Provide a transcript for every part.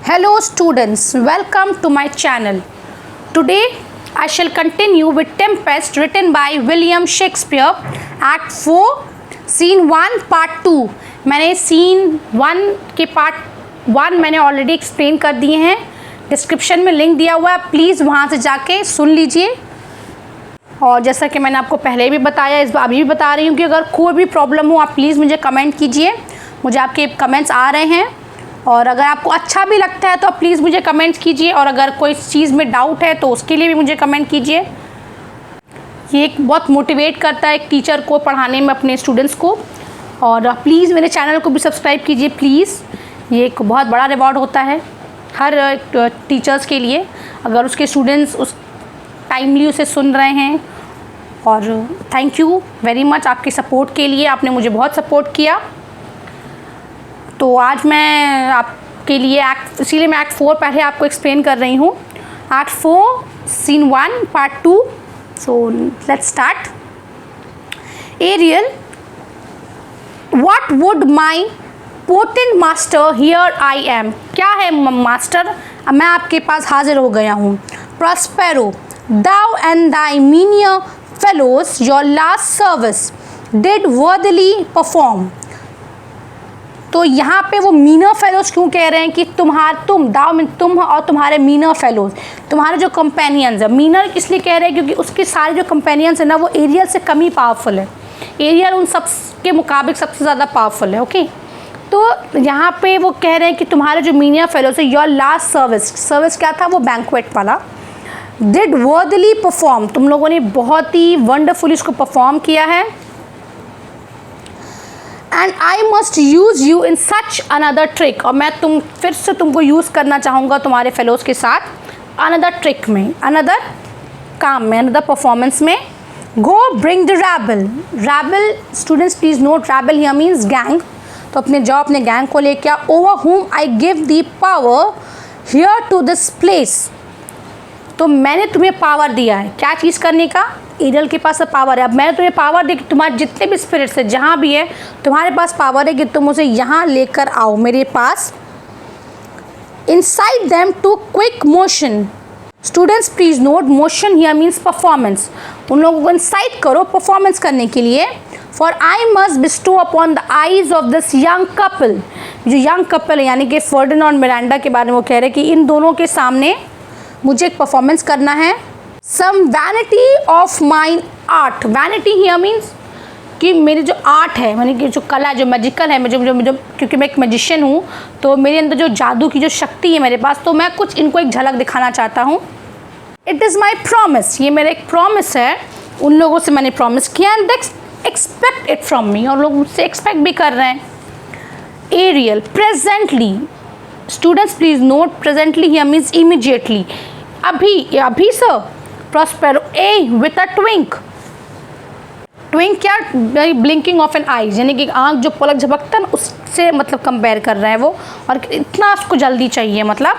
Hello students, welcome to my channel. Today I shall continue with Tempest written by William Shakespeare, Act 4, Scene 1, Part 2. मैंने Scene 1 के Part 1 मैंने already explain कर दिए हैं. Description में link दिया हुआ है, प्लीज़ वहाँ से जाके सुन लीजिए. और जैसा कि मैंने आपको पहले भी बताया, इस बार अभी भी बता रही हूँ कि अगर कोई भी प्रॉब्लम हो आप प्लीज़ मुझे कमेंट कीजिए. मुझे आपके कमेंट्स आ रहे हैं और अगर आपको अच्छा भी लगता है तो आप प्लीज़ मुझे कमेंट कीजिए, और अगर कोई चीज़ में डाउट है तो उसके लिए भी मुझे कमेंट कीजिए. ये एक बहुत मोटिवेट करता है एक टीचर को पढ़ाने में अपने स्टूडेंट्स को. और प्लीज़ मेरे चैनल को भी सब्सक्राइब कीजिए प्लीज़. ये एक बहुत बड़ा रिवॉर्ड होता है हर टीचर्स के लिए अगर उसके स्टूडेंट्स उस टाइमली उसे सुन रहे हैं. और थैंक यू वेरी मच आपके सपोर्ट के लिए, आपने मुझे बहुत सपोर्ट किया. तो आज मैं आपके लिए इसीलिए मैं एक्ट 4 पहले आपको एक्सप्लेन कर रही हूँ. Act 4 scene 1 part 2. So let's start. Ariel, what would my potent master here I am. क्या है मास्टर, मैं आपके पास हाजिर हो गया हूँ. Prospero, thou and thy meaner fellows your last service did worthily perform. तो यहाँ पे वो मीनर फेलोज क्यों कह रहे हैं कि तुम और तुम्हारे मीनर फेलोज, तुम्हारे जो कंपेनियंस है. मीनर इसलिए कह रहे हैं क्योंकि उसके सारे जो कंपेनियंस है ना वो एरियल से कम ही पावरफुल है. एरियल उन सब के मुकाबिक सबसे ज़्यादा पावरफुल है. ओके, तो यहाँ पे वो कह रहे हैं कि तुम्हारे जो मीनर फेलोज है, योर लास्ट सर्विस क्या था, वो बैंक्वेट वाला. डिड वर्दली परफॉर्म, तुम लोगों ने बहुत ही वंडरफुली इसको परफॉर्म किया है. And I must use you in such another trick, और मैं फिर से तुमको यूज़ करना चाहूँगा तुम्हारे फेलोज़ के साथ अनदर ट्रिक में, अनदर काम में, अनदर परफॉर्मेंस में. Go bring the rabble. Rabble students please note, rabble here means gang. तो अपने गैंग को लेके आओ. Over whom I give the power here to this place. तो मैंने तुम्हें पावर दिया है, क्या चीज़ करने का, एरियल के पास पावर है. अब मैंने तुम्हें पावर दी कि तुम्हारे जितने भी स्पिरिट्स है जहाँ भी है तुम्हारे पास पावर है कि तुम उसे यहाँ लेकर आओ मेरे पास. Incite them to quick motion. Students please note, motion here means performance. उन लोगों को इंसाइट करो परफॉर्मेंस करने के लिए. For I must bestow upon the eyes of this young couple. जो यंग कपल है यानी कि फर्डिनांड और मिरांडा के बारे में वो कह रहे हैं कि इन दोनों के सामने मुझे एक परफॉर्मेंस करना है. Some vanity of mine art. Vanity here means कि मेरी जो आर्ट है, मैंने कि जो कला जो मैजिकल है, मुझे क्योंकि मैं एक मैजिशियन हूँ तो मेरे अंदर जो जादू की जो शक्ति है मेरे पास, तो मैं कुछ इनको एक झलक दिखाना चाहता हूँ. इट इज़ माई प्रॉमिस, ये मेरा एक प्रॉमिस है. उन लोगों से मैंने प्रॉमिस किया and expect it from me, और लोग मुझसे एक्सपेक्ट भी कर रहे हैं. Ariel, presently. Students please note, presently here means immediately, अभी sir. Prospero, ay with a twink. Twink क्या, ब्लिंकिंग ऑफ एन आईज, यानी कि आँख जो पलक झपकता है ना उससे मतलब कंपेयर कर रहे हैं वो, और इतना उसको जल्दी चाहिए मतलब.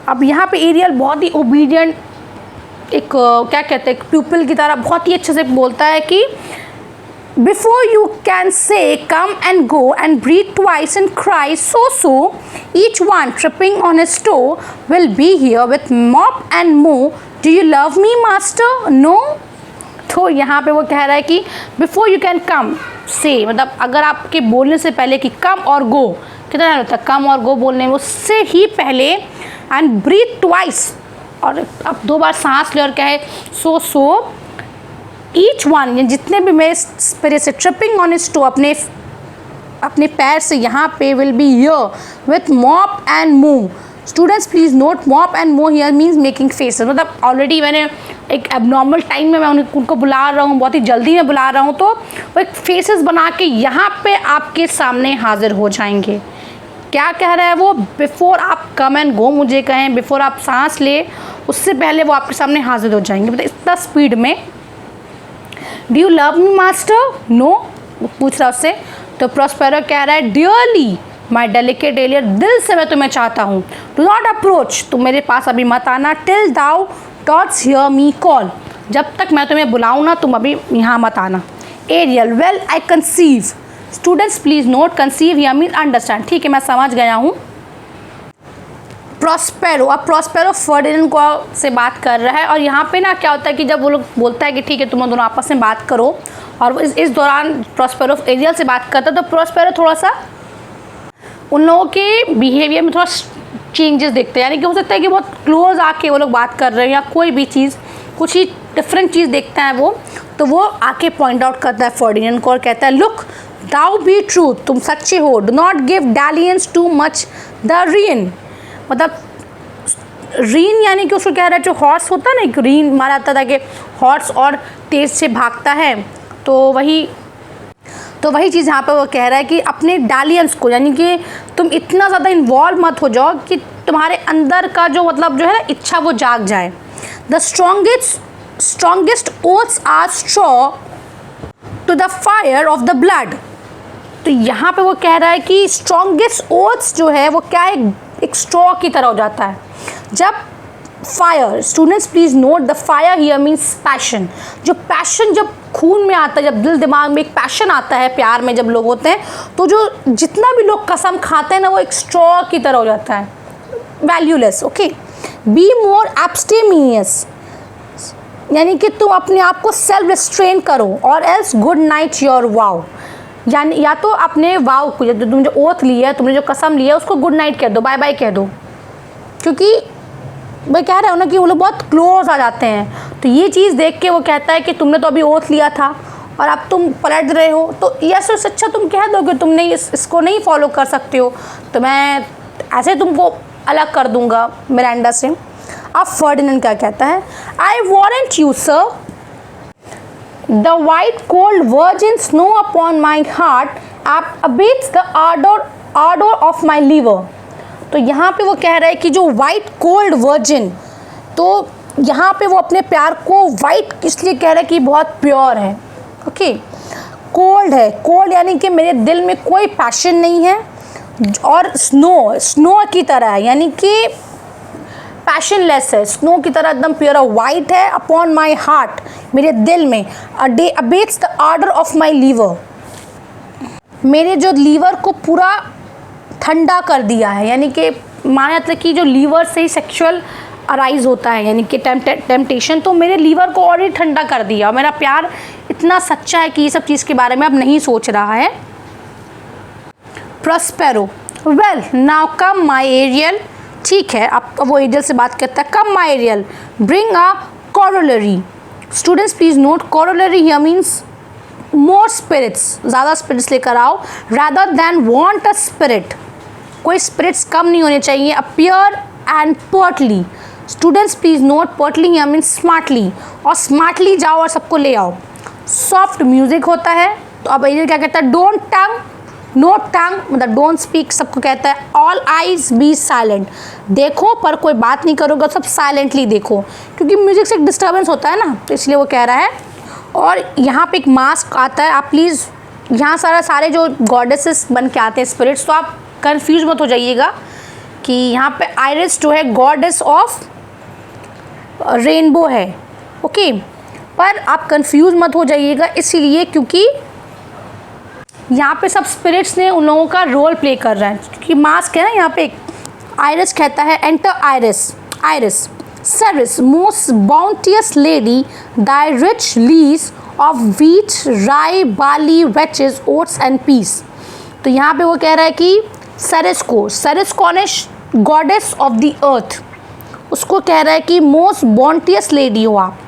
अब यहाँ पे एरियल बहुत ही ओबीडियंट एक क्या कहते हैं, एक प्यूपिल की तरह बहुत ही अच्छे से बोलता है कि Before you can say come and go and breathe twice and cry so, each one tripping on his toe will be here with mop and mow. Do you love me, master? No? तो यहाँ पे वो कह रहा है कि before you can come say, मतलब अगर आपके बोलने से पहले कि come और go, कितना टाइम लगता है come और go बोलने में, उससे ही पहले and breathe twice, और अब 2 बार सांस ले और कहे so ईच वन, जितने भी मेरे स्पिरिट से ट्रिपिंग ऑन हिज टो, अपने पैर से यहाँ पे will be here with mop and move. Students please note, mop and move here means making faces. मतलब ऑलरेडी मैंने एक एबनॉर्मल टाइम में मैं उनको बुला रहा हूँ, बहुत ही जल्दी में बुला रहा हूँ, तो वो एक फेसेस बना के यहाँ पे आपके सामने हाजिर हो जाएंगे. क्या कह रहा है वो, बिफोर आप कम एंड गो मुझे कहें, बिफोर आप सांस ले उससे पहले वो आपके सामने हाजिर हो जाएंगे. मतलब इतना स्पीड में. Do you love me master? No, पूछ रहा उससे. तो प्रॉस्पेरो कह रहा है डियरली माई डेलिकेट एलियर, दिल से मैं तुम्हें चाहता हूँ. डू नॉट अप्रोच, तुम मेरे पास अभी मत आना. टिल दाउ डॉट्स हियर मी कॉल, जब तक मैं तुम्हें बुलाऊँ ना तुम अभी यहाँ मत आना. Ariel, well I conceive. Students please note, conceive here mean understand. ठीक है, मैं समझ गया हूँ. प्रॉस्पेरो, अब प्रॉस्पेरो फर्डिनेंड को से बात कर रहा है। और यहाँ पे ना क्या होता है कि जब वो लोग बोलता है कि ठीक है तुम दोनों आपस में बात करो, और इस दौरान प्रॉस्पेरो एरियल से बात करता है, तो प्रॉस्पेरो थोड़ा सा उन लोगों के बिहेवियर में थोड़ा चेंजेस देखते हैं, यानी कि हो सकता है कि बहुत क्लोज आके वो लोग बात कर रहे हैं या कोई भी चीज़ कुछ ही डिफरेंट चीज़ देखता है वो, तो वो आके पॉइंट आउट करता है फर्डिनेंड को और कहता है लुक दाउ बी ट्रू, तुम सच्चे हो, do not give dalliance too much the rein, मतलब रीन यानी कि उसको कह रहा है जो हॉर्स होता है ना, एक रीन मारा जाता था कि हॉर्स और तेज से भागता है, तो वही चीज़ यहाँ पे वो कह रहा है कि अपने डालियंस को, यानी कि तुम इतना ज़्यादा इन्वॉल्व मत हो जाओ कि तुम्हारे अंदर का जो मतलब जो है इच्छा वो जाग जाए। The strongest oaths are straw to the fire of the blood. तो यहाँ पे वो कह रहा है कि स्ट्रॉन्गेस्ट ओथ्स जो है वो क्या है, एक स्ट्रॉ की तरह हो जाता है जब fire, students please note the fire here means passion, जो पैशन जब खून में आता है, जब दिल दिमाग में एक पैशन आता है प्यार में जब लोग होते हैं, तो जो जितना भी लोग कसम खाते हैं ना वो एक स्ट्रॉ की तरह हो जाता है, वैल्यूलेस। ओके, बी मोर एब्स्टेमिनियस, यानी कि तुम अपने आप को सेल्फ रिस्ट्रेन करो, और एल्स गुड नाइट योर वाव, यानी या तो अपने वाव को, जो तुम जो ओथ लिया है, तुमने जो कसम लिया है उसको गुड नाइट कह दो, बाय बाय कह दो, क्योंकि मैं कह रहा हूँ ना कि वो लोग बहुत क्लोज आ जाते हैं। तो ये चीज़ देख के वो कहता है कि तुमने तो अभी ओथ लिया था और अब तुम पलट रहे हो, तो यस अच्छा तुम कह दो कि तुम नहीं इसको नहीं फॉलो कर सकते हो, तो मैं ऐसे तुमको अलग कर दूंगा मिरांडा से। अब फर्डिनेंड क्या कहता है, I warrant you sir the white cold virgin snow upon my heart abates the ardour of my liver. तो यहाँ पे वो कह रहा है कि जो वाइट कोल्ड वर्जिन, तो यहाँ पे वो अपने प्यार को वाइट इसलिए कह रहा है कि बहुत प्योर है। ओके, कोल्ड है, कोल्ड यानी कि मेरे दिल में कोई पैशन नहीं है, और स्नो की तरह है, यानी कि पैशनलेस है, स्नो की तरह एकदम प्योर है, वाइट है, अपॉन माई हार्ट मेरे दिल में, abates the ardour of my liver, मेरे जो लीवर को पूरा ठंडा कर दिया है, यानी कि माना जाता है कि जो लीवर से ही सेक्सुअल अराइज होता है, यानी कि टेम्पटेशन, तो मेरे लीवर को और ही ठंडा कर दिया, और मेरा प्यार इतना सच्चा है कि ये सब चीज़ के बारे में अब नहीं सोच रहा है। Prospero, well now come my Ariel, ठीक है अब वो एरियल से बात करता है, come my Ariel bring a corollary. Students please note, corollary here means more spirits, ज़्यादा स्पिरिट्स लेकर आओ, rather than want a spirit, कोई स्पिरिट्स कम नहीं होने चाहिए। Appear and pertly, students please note, pertly here means smartly, और smartly जाओ और सबको ले आओ। सॉफ्ट म्यूजिक होता है, तो अब ये क्या कहता है, डोंट टंग, नो टंग मतलब डोंट स्पीक, सबको कहता है। ऑल आइज बी साइलेंट, देखो पर कोई बात नहीं करोगे, सब साइलेंटली देखो, क्योंकि म्यूजिक से एक डिस्टर्बेंस होता है ना, तो इसलिए वो कह रहा है। और यहाँ पे एक मास्क आता है, आप प्लीज़ यहाँ सारे जो गॉडेसेस बन के आते हैं स्पिरिट्स, तो आप कंफ्यूज मत हो जाइएगा कि यहाँ पे आइरिस जो है गॉडेस ऑफ रेनबो है। ओके, पर आप कंफ्यूज मत हो जाइएगा इसलिए क्योंकि यहाँ पे सब स्पिरिट्स ने उन लोगों का रोल प्ले कर रहा है, क्योंकि मास्क है ना यहाँ पे। आइरिस कहता है, enter Iris Ceres most bounteous lady, thy rich leas of wheat rye barley vetches oats and peas. तो यहाँ पे वो कह रहा है कि सरिस कौन है, गॉडेस ऑफ द अर्थ, उसको कह रहा है कि मोस्ट बाउंटियस लेडी हो आप।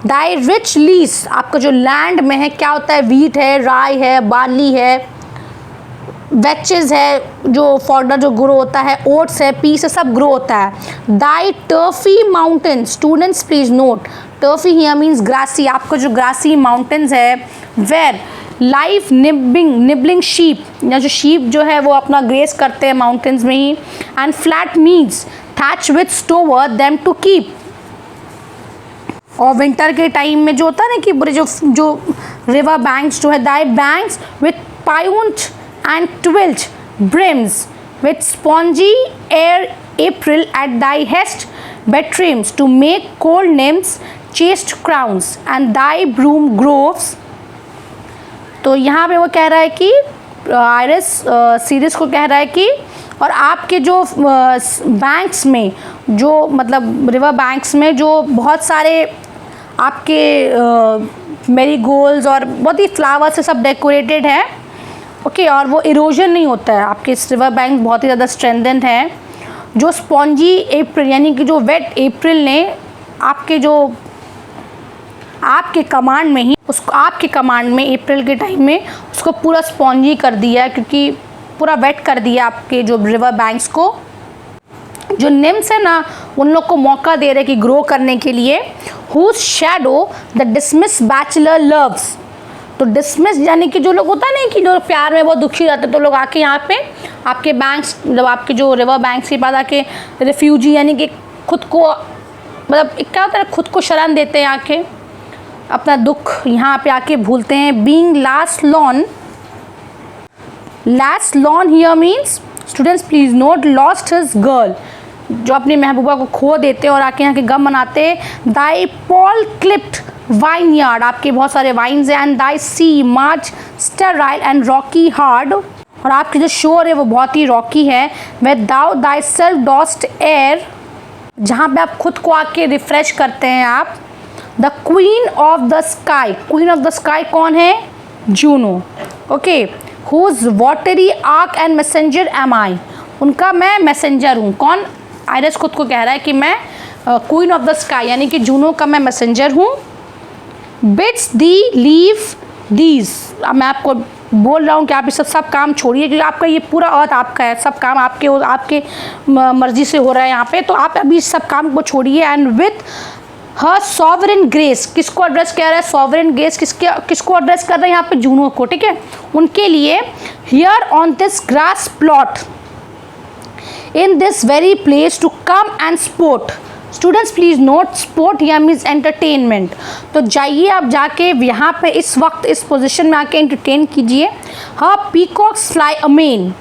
दाई रिच लीज, आपका जो लैंड में है क्या होता है, व्हीट है, राई है, बार्ली है, वेचेस है जो फॉडर जो ग्रो होता है, ओट्स है, पीस है, सब ग्रो होता है। Thy turfy mountain, students please note, turfy here means grassy, आपका जो ग्रासी माउंटेन्स है, वेर लाइफ निबलिंग शीप, या जो शीप जो है वो अपना ग्रेस करते हैं माउंटेन्स में ही। And flat meads thatch with stover them to keep, और विंटर के टाइम में जो होता है ना कि पूरे जो रिवर बैंक्स जो है, thy banks with pioned and twilit brims with spongy air April at thy hest bedrooms to make cold nymphs chaste crowns and thy broom groves। तो यहाँ पे वो कह रहा है कि आइरिस सीरिस को कह रहा है कि और आपके जो बैंक्स में जो मतलब रिवर बैंक्स में जो बहुत सारे आपके मेरीगोल्ड्स और बहुत ही फ्लावर से सब डेकोरेटेड है, ओके, और वो इरोजन नहीं होता है। आपके रिवर बैंक बहुत ही ज़्यादा स्ट्रेंथेंड है। जो स्पॉन्जी अप्रैल यानी कि जो वेट अप्रैल ने आपके कमांड में ही उसको आपके कमांड में अप्रैल के टाइम में उसको पूरा स्पॉन्जी कर दिया, क्योंकि पूरा वेट कर दिया आपके जो रिवर बैंक्स को। जो निम्स है ना, उन लोग को मौका दे रहे कि ग्रो करने के लिए। Whose shadow the dismissed bachelor loves. तो डिसमिस यानी कि जो लोग होता है ना कि जो प्यार में बहुत दुखी रहते, तो लोग आके यहाँ पे आपके बैंक्स जब आपके जो रिवर बैंक्स के पास आके रिफ्यूजी यानी कि खुद को मतलब क्या होता है, खुद को शरण देते हैं, आके अपना दुख यहाँ पे आके भूलते हैं। Being last lawn here means students please note lost his girl, जो अपनी महबूबा को खो देते हैं और आके यहाँ के गम मनाते हैं। Thy pole clipped vineyard, आपके बहुत सारे वाइन्स हैं। And thy sea marge sterile and rocky hard, और आपकी जो शोर है वो बहुत ही रॉकी है। वे दाउ दाई सेल्फ डॉस्ट एयर, जहाँ पे आप खुद को आके रिफ्रेश करते हैं आप। The queen of the sky, queen of the sky कौन है? Juno, okay. Whose watery arch and messenger am I, उनका मैं मैसेंजर हूँ। कौन? आयरस खुद को कह रहा है कि मैं क्वीन ऑफ द स्काई यानी कि जूनो का मैं मैसेंजर हूँ। बिट्स दी लीव दीज, अब मैं आपको बोल रहा हूँ कि आप ये सब काम छोड़िए, क्योंकि आपका ये पूरा अर्थ आपका है, सब काम आपके मर्जी से हो रहा है यहाँ पे, तो आप अभी सब काम को छोड़िए। And with her sovereign grace, किसको एड्रेस कर रहा है? सॉवरेन ग्रेस किसको एड्रेस कर रहे हैं यहाँ पे? जूनो को, ठीक है, उनके लिए। Here on this grass plot in this very place to come and sport. Students please note sport या मीन्स एंटरटेनमेंट। तो जाइए आप जाके यहाँ पे इस वक्त इस पोजीशन में आके एंटरटेन कीजिए। हाँ, पीकॉक्स फ्लाई अमेन,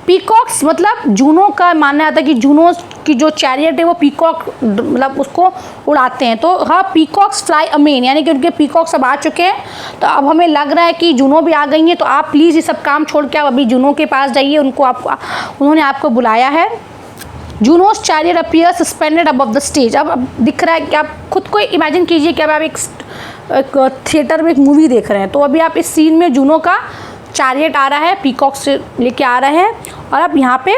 पीकॉक्स मतलब जूनो का मानना जाता है कि जूनो की जो चैरियट है वो पीकॉक मतलब उसको उड़ाते हैं। तो हाँ, पीकॉक्स फ्लाई अमेन यानी कि उनके पीकॉक सब आ चुके हैं, तो अब हमें लग रहा है कि जूनो भी आ गई हैं। तो आप प्लीज़ ये सब काम छोड़ के आप अभी जूनो के पास जाइए, उन्होंने आपको बुलाया है। Juno's chariot appears suspended above the stage. अब दिख रहा है कि आप खुद को इमेजिन कीजिए कि अब आप एक थिएटर में एक मूवी देख रहे हैं, तो अभी आप इस सीन में जूनो का चैरियट आ रहा है, पीकॉक से लेके आ रहा है, और अब यहाँ पे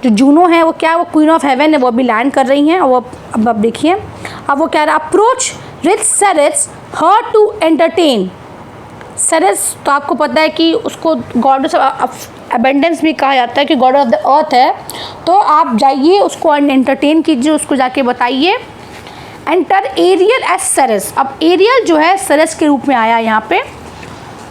जो जूनो है वो क्या है, वो क्वीन ऑफ हेवन है, वो अभी लैंड कर रही हैं। और वो अब देखिए, अब वो कह रहा है approach rich Ceres her to entertain. Ceres तो आपको पता है कि उसको गॉड ऑफ अबेंडेंस भी कहा जाता है, कि गॉड ऑफ द अर्थ है। तो आप जाइए उसको एंटरटेन कीजिए, उसको जाके बताइए। Enter Ariel as Ceres. अब एरियल जो है सेरेस के रूप में आया यहाँ पे,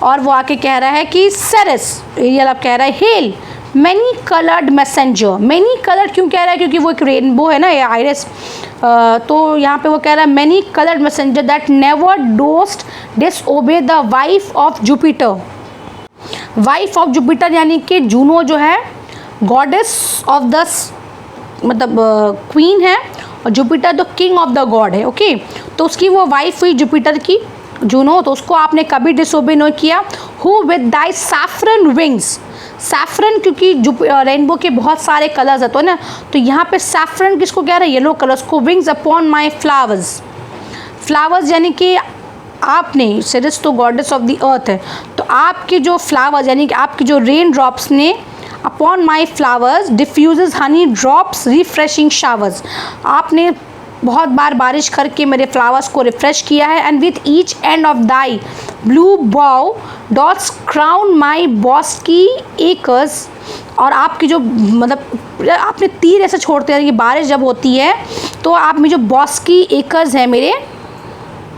और वो आके कह रहा है कि सेरेस, एरियल अब कह रहा है hello many coloured messenger. Many coloured क्यों कह रहा है? क्योंकि वो एक रेनबो है ना, ये आयरस। तो यहाँ पे वो कह रहा है many coloured messenger that never डोस्ट disobey the wife of Jupiter. Wife of Jupiter यानी कि जूनो जो है गॉडेस ऑफ द मतलब क्वीन है, और जुपिटर तो किंग ऑफ द गॉड है, ओके। तो उसकी वो वाइफ हुई जुपिटर की, जूनो, तो उसको आपने कभी डिसओबे नहीं किया। Who with thy saffron wings. Saffron क्योंकि रेनबो के बहुत सारे कलर्स होते हैं ना, तो यहाँ पे सैफरन किसको कह रहा है? येलो कलर्स को। Wings upon my flowers. Flowers यानी कि आपने, सेरेस तो गॉडेस ऑफ द अर्थ है, तो आपके जो फ्लावर्स यानी कि आपकी जो रेन ड्रॉप्स ने upon my flowers diffuses Honey drops refreshing showers. आपने बहुत बार बारिश करके मेरे फ्लावर्स को रिफ्रेश किया है। And with each end of thy blue बाउ डॉट्स क्राउन माई बॉस्की एकर्स। और आपकी जो मतलब आपने तीर ऐसे छोड़ते हैं कि बारिश जब होती है तो आप में जो बॉस्की एकर्स है मेरे,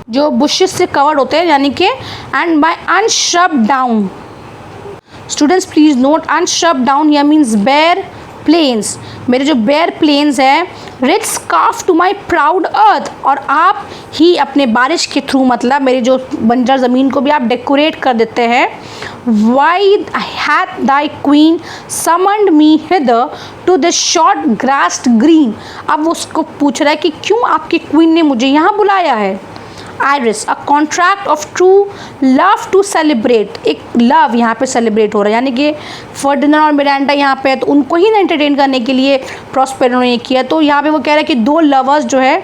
जो बुशेस से कवर्ड होते हैं, यानी कि and by unshrubbed down. Students please note unshrubbed down here means bare plains. मेरे जो बेयर प्लेन्स हैं, rich scarf to my proud earth. और आप ही अपने बारिश के थ्रू मतलब मेरी जो बंजर ज़मीन को भी आप डेकोरेट कर देते हैं। Why hath thy queen summoned me hither to this short grassed green. अब वो उसको पूछ रहा है कि क्यों आपकी क्वीन ने मुझे यहाँ बुलाया है। Iris, a contract of true love to celebrate, एक लव यहाँ पे सेलिब्रेट हो रहा है, यानी कि फर्डिनेंड और मिरांडा यहाँ पे है तो उनको ही एंटरटेन करने के लिए प्रॉस्पेरो ने किया। तो यहाँ पे वो कह रहा है कि दो लवर्स जो है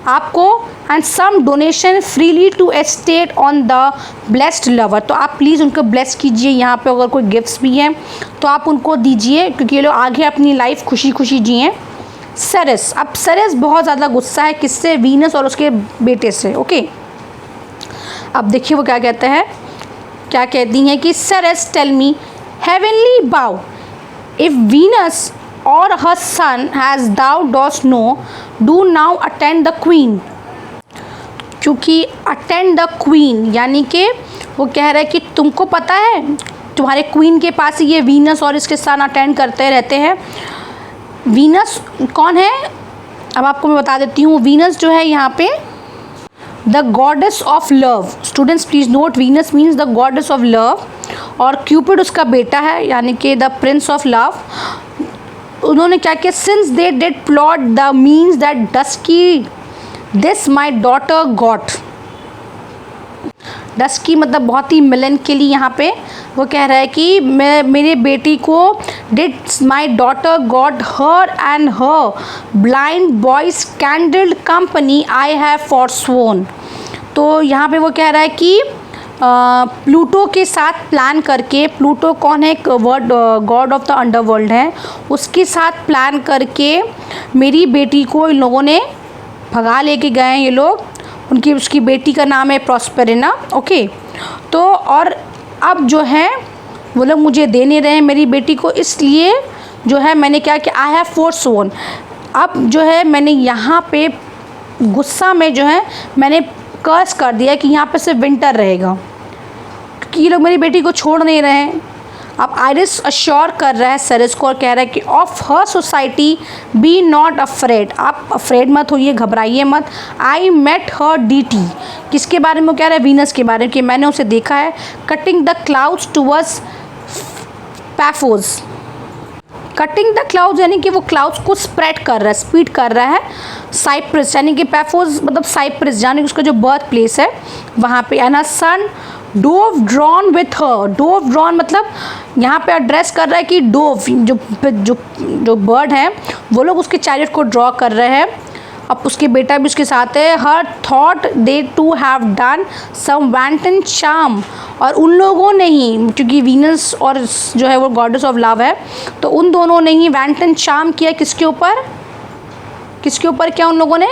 आपको, and some donation freely to estate on the blessed lover, तो आप प्लीज़ उनको ब्लेस कीजिए। यहाँ पे अगर कोई गिफ्ट्स भी हैं तो आप उनको दीजिए क्योंकि ये लोग आगे अपनी लाइफ खुशी खुशी जिएँ। सेरेस, अब सेरेस बहुत ज़्यादा गुस्सा है किससे, वीनस और उसके बेटे से। ओके, अब देखिए वो क्या कहते हैं, क्या कहती हैं कि Ceres tell me heavenly bow if Venus और her son has thou dost know do now attend the queen, क्योंकि अटेंड द क्वीन यानी कि वो कह रहा है कि तुमको पता है तुम्हारे क्वीन के पास ही ये वीनस और इसके सन अटेंड करते रहते हैं। वीनस कौन है, अब आपको मैं बता देती हूँ। वीनस जो है यहाँ पे the goddess of love, students please note, Venus means the goddess of love, और क्यूपिड उसका बेटा है यानी कि द प्रिंस ऑफ लव। उन्होंने क्या किया, since they did plot the means that dusky this my daughter got, dusky मतलब बहुत ही मिलन के लिए यहाँ पे वो कह रहा है कि मैं मेरे बेटी को did my daughter got her and her blind boy's scandalled company I have forsworn. तो यहाँ पे वो कह रहा है कि प्लूटो के साथ प्लान करके, प्लूटो कौन है, एक word God of the underworld है, उसके साथ प्लान करके मेरी बेटी को इन लोगों ने भगा लेके गए हैं ये लोग। उनकी उसकी बेटी का नाम है प्रॉस्पेरिना। ओके, तो और अब जो है वो लोग मुझे दे नहीं रहे हैं मेरी बेटी को, इसलिए जो है मैंने क्या कि आई हैव फोरस्वोन, अब जो है मैंने यहाँ पे गुस्सा में जो है मैंने कर्स कर दिया कि यहाँ पे सिर्फ विंटर रहेगा क्योंकि ये लोग मेरी बेटी को छोड़ नहीं रहे हैं। अब आइरिस अश्योर कर रहा है सेरेस को और कह रहा है कि of her society be not afraid, आप अफ्रेड मत होइए, घबराइए मत। आई मेट हर डीटी, किसके बारे में वो कह रहा है, वीनस के बारे में, कि मैंने उसे देखा है cutting the clouds towards Paphos, cutting the clouds यानी कि वो क्लाउड्स को स्प्रेड कर रहा है, स्पीड कर रहा है। साइप्रस यानी कि पैफोज मतलब साइप्रस यानी कि उसका जो बर्थ प्लेस है वहाँ पे। And son dove drawn with her, dove drawn मतलब यहाँ पे एड्रेस कर रहा है कि डोव जो जो जो बर्ड है वो लोग उसके चैरियट को ड्रॉ कर रहे हैं। अब उसके बेटा भी उसके साथ है। Here thought they to have done some wanton charm, और उन लोगों ने ही, क्योंकि वीनस और जो है वो गॉडेस ऑफ लव है, तो उन दोनों ने ही वैंटन चार्म किया किसके ऊपर, किसके ऊपर किया उन लोगों ने,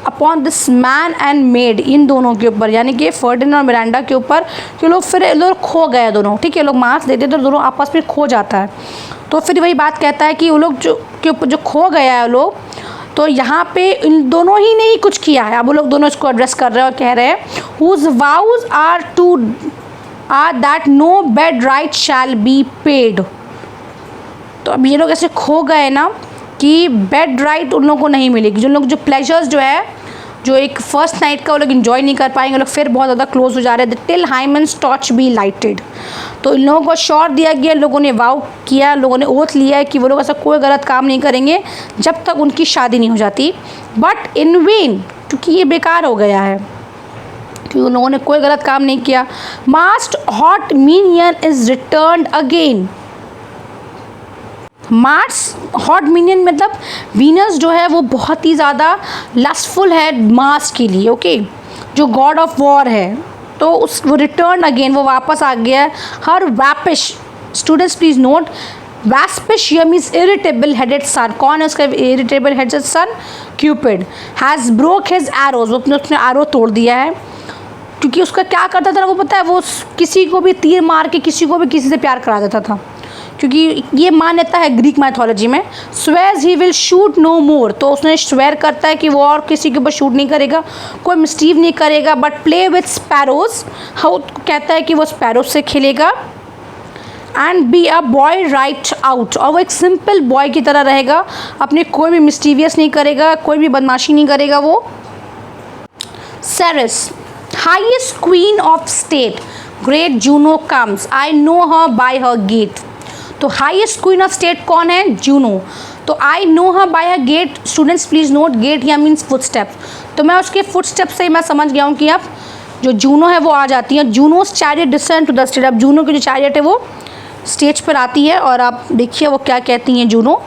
upon this man and maid, इन दोनों के ऊपर, यानी कि फर्डिनेंड और मिरांडा के ऊपर। कि लोग फिर लोग खो गए दोनों, ठीक है, लोग मांस देते तो दोनों आपस में खो जाता है। तो फिर वही बात कहता है कि वो लोग जो के ऊपर जो खो गया है लोग, तो यहाँ पे इन दोनों ही ने ही कुछ किया है। अब वो लोग दोनों इसको एड्रेस कर रहे हैं और कह रहे हैं whose vows are that no bed right shall be paid. तो अब ये लोग ऐसे खो गए ना कि बेड राइट उन लोगों को नहीं मिलेगी, जो लोग जो प्लेजर्स जो है जो एक फर्स्ट नाइट का वो लोग इन्जॉय नहीं कर पाएंगे, लोग फिर बहुत ज़्यादा क्लोज हो जा रहे हैं। Till Hymen's torch be lighted, तो इन लोगों को श्योर दिया गया, लोगों ने वाव किया, लोगों ने ओथ लिया है कि वो लोग ऐसा कोई गलत काम नहीं करेंगे जब तक उनकी शादी नहीं हो जाती। बट इन वेन, क्योंकि ये बेकार हो गया है क्योंकि उन लोगों ने कोई गलत काम नहीं किया। मास्ट hot minion is return again, Mars hot minion मतलब वीनस जो है वो बहुत ही ज़्यादा लस्टफुल है मार्स के लिए। ओके, जो गॉड ऑफ वॉर है, तो उस वो रिटर्न अगेन, वो वापस आ गया है। Her waspish, students please note, waspish ये मीन्स इरिटेबल हेडेड सन, कौन है उसका irritable headed son, Cupid. Has broke his arrows, वो अपने एरो तोड़ दिया है, क्योंकि उसका क्या करता था वो पता है, वो किसी को भी तीर मार के किसी को भी किसी से प्यार करा देता था, क्योंकि ये मान्यता है ग्रीक माइथोलॉजी में। Swears he will shoot no more, तो उसने स्वेयर करता है कि वो और किसी के ऊपर शूट नहीं करेगा, कोई मिस्टीव नहीं करेगा। बट प्ले विथ स्पैरोज, हाँ कहता है कि वो स्पैरोज से खेलेगा। And be a boy right out, और वो एक सिंपल बॉय की तरह रहेगा, अपने कोई भी मिस्टीवियस नहीं करेगा, कोई भी बदमाशी नहीं करेगा वो। Ceres, highest queen of state, great Juno comes, I know her by her gait. तो हाईएस्ट क्वीन ऑफ स्टेट कौन है, जूनो। तो I know her by her gait, students please note, gait या मीन्स फुटस्टेप। तो मैं उसके footstep से मैं समझ गया हूँ कि अब जो जूनो है वो आ जाती है। Juno's chariot descend to the stage. अब जूनो की जो चैरियट है वो स्टेज पर आती है और आप देखिए वो क्या कहती हैं जूनो।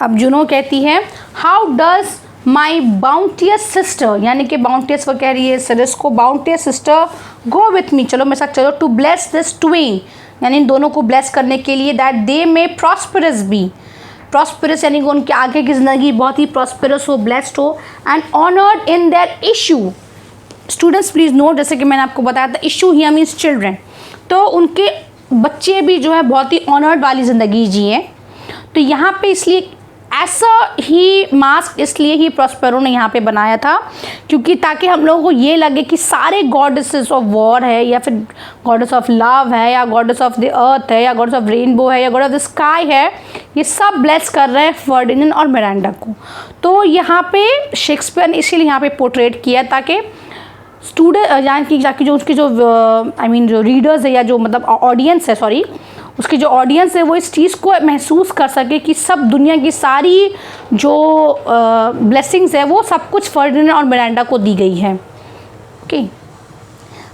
अब जूनो कहती है हाउ डज माई बाउंटियस सिस्टर, यानी कि बाउंटियस वो कह रही है सिरिस को, बाउंटियस सिस्टर गो विथ मी, चलो मेरे साथ चलो, टू ब्लेस दिस ट्वेन, यानी इन दोनों को ब्लेस करने के लिए, दैट दे में प्रॉस्परस बी, प्रॉस्परस यानी कि उनके आगे की ज़िंदगी बहुत ही प्रॉस्परस हो, ब्लेस्ड हो, and honoured in their issue. Students please note, जैसे कि मैंने आपको बताया था इशू हियर मीन्स चिल्ड्रन, तो उनके बच्चे भी जो है बहुत ही ऑनर्ड वाली ज़िंदगी जिए। तो यहाँ पे इसलिए ऐसा ही मास्क इसलिए ही प्रॉस्पेरो ने यहाँ पे बनाया था क्योंकि ताकि हम लोगों को ये लगे कि सारे गॉडेसेस ऑफ वॉर है या फिर गॉडेस ऑफ लव है या गॉडेस ऑफ द अर्थ है या गॉडेस ऑफ रेनबो है या गॉड ऑफ द स्काई है, ये सब ब्लेस कर रहे हैं फर्डिनेंड और मिरांडा को। तो यहाँ पे शेक्सपियर ने इसीलिए यहाँ पे पोर्ट्रेट किया ताकि स्टूडेंट जाके जो उसके जो जो रीडर्स है या जो मतलब ऑडियंस है, सॉरी, उसकी जो ऑडियंस है वो इस चीज़ को महसूस कर सके कि सब दुनिया की सारी जो ब्लेसिंग्स है वो सब कुछ फर्डिनेंड और मिरांडा को दी गई है। Okay,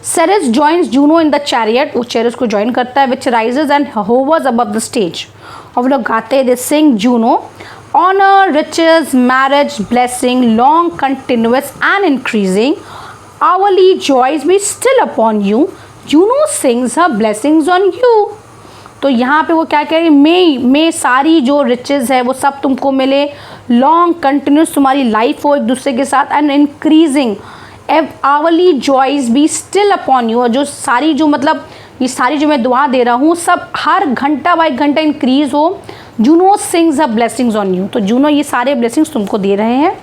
Ceres joins Juno in the chariot, वो चैरियट को ज्वाइन करता है, which rises and hovers above the stage, और वो लोग गाते हैं, they sing Juno, honour riches marriage blessing long continuous and increasing hourly joys be still upon you, Juno sings her blessings on you। तो यहाँ पे वो क्या कह रही है, मे सारी जो रिचेस है वो सब तुमको मिले, लॉन्ग कंटिन्यूस तुम्हारी लाइफ हो एक दूसरे के साथ, and increasing hourly joys be still upon you, और जो सारी जो मतलब ये सारी जो मैं दुआ दे रहा हूँ सब हर घंटा बाई घंटा इंक्रीज हो। Juno sings her blessings on you, तो जूनो ये सारे ब्लेसिंग्स तुमको दे रहे हैं।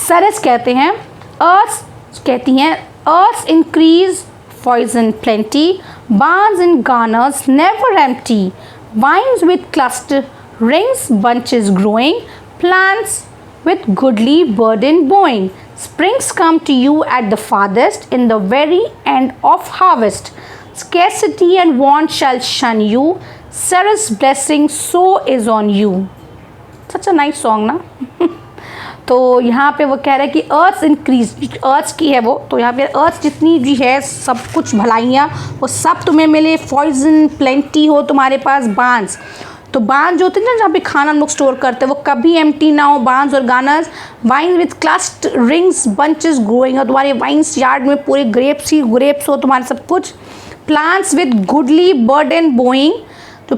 सेरेस कहते हैं अर्थ कहती हैं earth increase foison plenty, barns and garners never empty, vines with cluster rings, bunches growing, plants with goodly burden bowing, springs come to you at the farthest, in the very end of harvest, scarcity and want shall shun you, Ceres blessing so is on you। Such a nice song ना। तो यहाँ पे वो कह रहा है कि अर्थ increase, अर्थ की है वो, तो यहाँ पे अर्थ जितनी भी है सब कुछ भलाइयाँ वो सब तुम्हें मिले, पॉइजन प्लेंटी हो तुम्हारे पास, बांस, तो बांस जो होते हैं ना जहाँ पे खाना हम लोग स्टोर करते हैं वो कभी एम्प्टी ना हो, बांस और garners, vines with clustering bunches growing, और तुम्हारे वाइन्स यार्ड में पूरे ग्रेप्स हो तुम्हारे सब कुछ, plants with goodly burden bowing, तो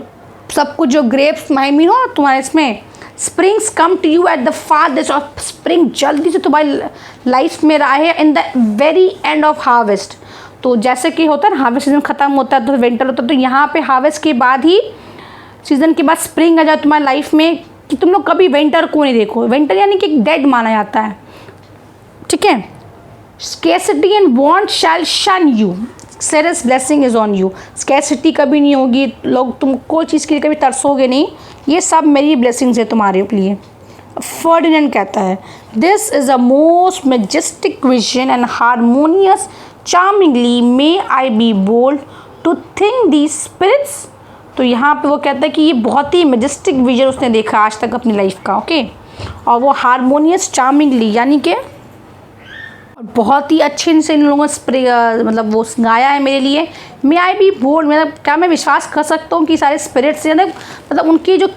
सब कुछ जो ग्रेप्स माइमी हो तुम्हारे इसमें, springs come to you at the farthest, और स्प्रिंग जल्दी से तुम्हारी लाइफ में रहा है, in the very end of harvest, तो जैसे कि होता है ना हार्वेस्ट सीजन ख़त्म होता है तो विंटर होता है, तो यहाँ पे हार्वेस्ट के बाद ही सीज़न के बाद स्प्रिंग आ जाए तुम्हारी लाइफ में, कि तुम लोग कभी विंटर को नहीं देखो, विंटर यानी कि डेड माना जाता है, ठीक है। Scarcity and want shall shun you, Ceres blessing is on you, scarcity कभी नहीं होगी, लोग तुम कोई चीज़ के लिए कभी तरसोगे नहीं, ये सब मेरी ब्लेसिंग्स है तुम्हारे लिए। फर्डिनेंड कहता है this is a most majestic vision and harmonious charmingly may I be bold to think the spirits, तो यहाँ पे वो कहता है कि ये बहुत ही मेजेस्टिक विजन उसने देखा आज तक अपनी लाइफ का, ओके, और वो हारमोनियस चार्मिंगली यानी कि बहुत ही अच्छे से इन लोगों ने मतलब वो गाया है मेरे लिए, मे आई बी बोल्ड, मतलब क्या मैं विश्वास कर सकता हूँ कि सारे स्पिरिट्स मतलब उनकी जो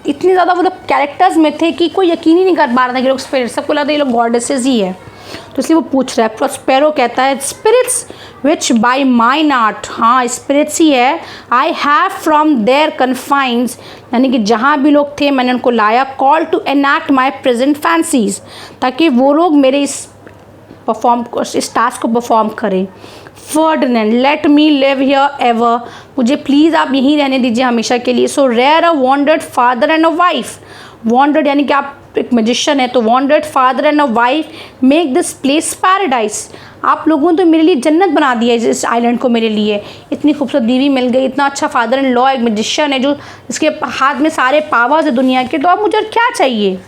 इतनी ज़्यादा मतलब कैरेक्टर्स में थे कि कोई यकीन ही नहीं कर पा रहा था कि लोग स्पिरिट्स, सबको लगता है ये लोग गॉडेसेस ही है, तो इसलिए वो पूछ रहा है। प्रॉस्पेरो कहता है spirits which by mine art, हाँ स्पिरिट्स ही है, I have from their confines, यानी कि जहाँ भी लोग थे मैंने उनको लाया, call to enact my present fancies, ताकि वो लोग मेरे इस टास्क को परफॉर्म करें। Ferdinand let me live here ever, मुझे प्लीज़ आप यहीं रहने दीजिए हमेशा के लिए। So rare a wondered father and a wife, wondered यानी कि आप एक मैजिशियन है, तो wandered father and a wife make this place paradise, आप लोगों ने तो मेरे लिए जन्नत बना दिया है इस आइलैंड को मेरे लिए, इतनी खूबसूरत बीवी मिल गई, इतना अच्छा फादर एंड लॉ, एक मैजिशियन है जो इसके हाथ में सारे पावर्स है दुनिया के, तो अब मुझे क्या चाहिए।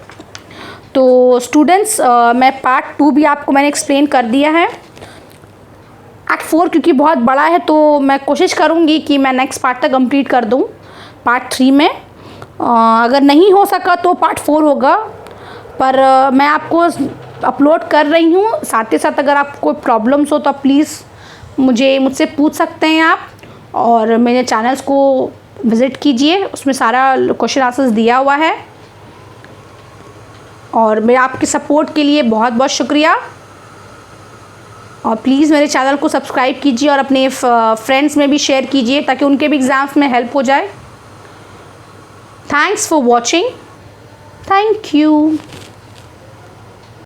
तो स्टूडेंट्स मैं पार्ट 2 भी आपको मैंने एक्सप्लेन कर दिया है। एक्ट 4 क्योंकि बहुत बड़ा है तो मैं कोशिश करूँगी कि मैं नेक्स्ट पार्ट तक कंप्लीट कर दूँ पार्ट 3 में, अगर नहीं हो सका तो पार्ट 4 होगा, पर मैं आपको अपलोड कर रही हूँ। साथ ही साथ अगर आपको कोई प्रॉब्लम्स हो तो आप प्लीज़ मुझसे पूछ सकते हैं आप, और मेरे चैनल्स को विज़िट कीजिए, उसमें सारा क्वेश्चन आंसर्स दिया हुआ है। और मैं आपके सपोर्ट के लिए बहुत बहुत शुक्रिया। और प्लीज़ मेरे चैनल को सब्सक्राइब कीजिए और अपने फ्रेंड्स में भी शेयर कीजिए ताकि उनके भी एग्ज़ाम्स में हेल्प हो जाए। Thanks for watching. Thank you.